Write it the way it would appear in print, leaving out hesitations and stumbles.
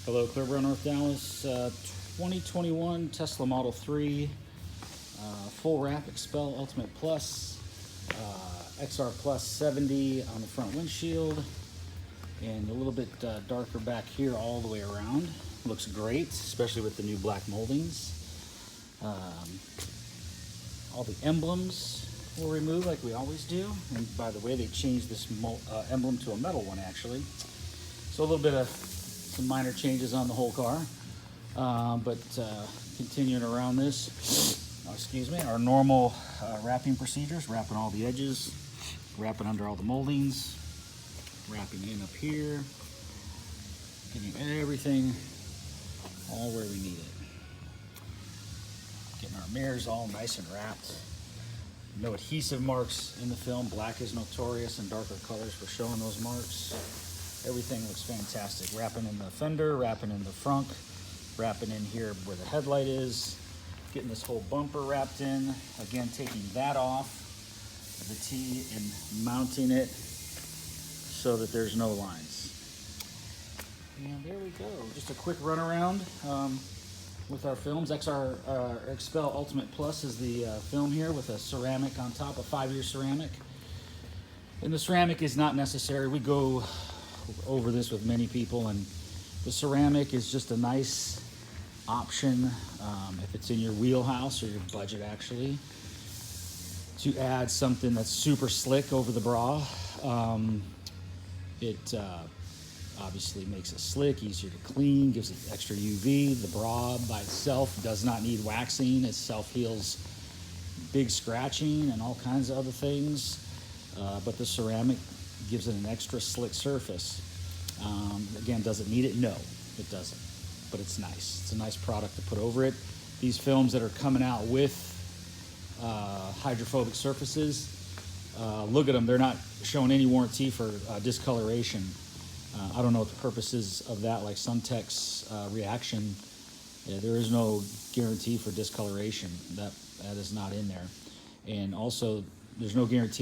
Hello, Clearborough, North Dallas. 2021 Tesla Model 3, full wrap XPEL Ultimate Plus, XR Plus 70 on the front windshield, and a little bit darker back here all the way around. Looks great, especially with the new black moldings. All the emblems were removed like we always do. And by the way, they changed this emblem to a metal one actually. So a little bit of some minor changes on the whole car. But continuing around this, excuse me, our normal wrapping procedures, wrapping all the edges, wrapping under all the moldings, wrapping in up here, getting everything all where we need it. Getting our mirrors all nice and wrapped. No adhesive marks in the film. Black is notorious and darker colors for showing those marks. Everything looks fantastic. Wrapping in the fender, wrapping in the front, wrapping in here where the headlight is, getting this whole bumper wrapped in. Again, taking that off the T and mounting it so that there's no lines. And there we go. Just a quick run around with our films. XPEL Ultimate Plus is the film here with a ceramic on top, a 5-year ceramic. And the ceramic is not necessary. We go over this with many people, and the ceramic is just a nice option if it's in your wheelhouse or your budget actually, to add something that's super slick over the bra. It obviously makes it slick, easier to clean, gives it extra UV. The bra by itself does not need waxing. It self-heals big scratching and all kinds of other things, but the ceramic gives it an extra slick surface. Again, does it need it? No, it doesn't, but it's nice. It's a nice product to put over it. These films that are coming out with hydrophobic surfaces, look at them. They're not showing any warranty for discoloration. I don't know what the purpose is of that, like Suntex reaction. Yeah, there is no guarantee for discoloration. That is not in there. And also, there's no guarantee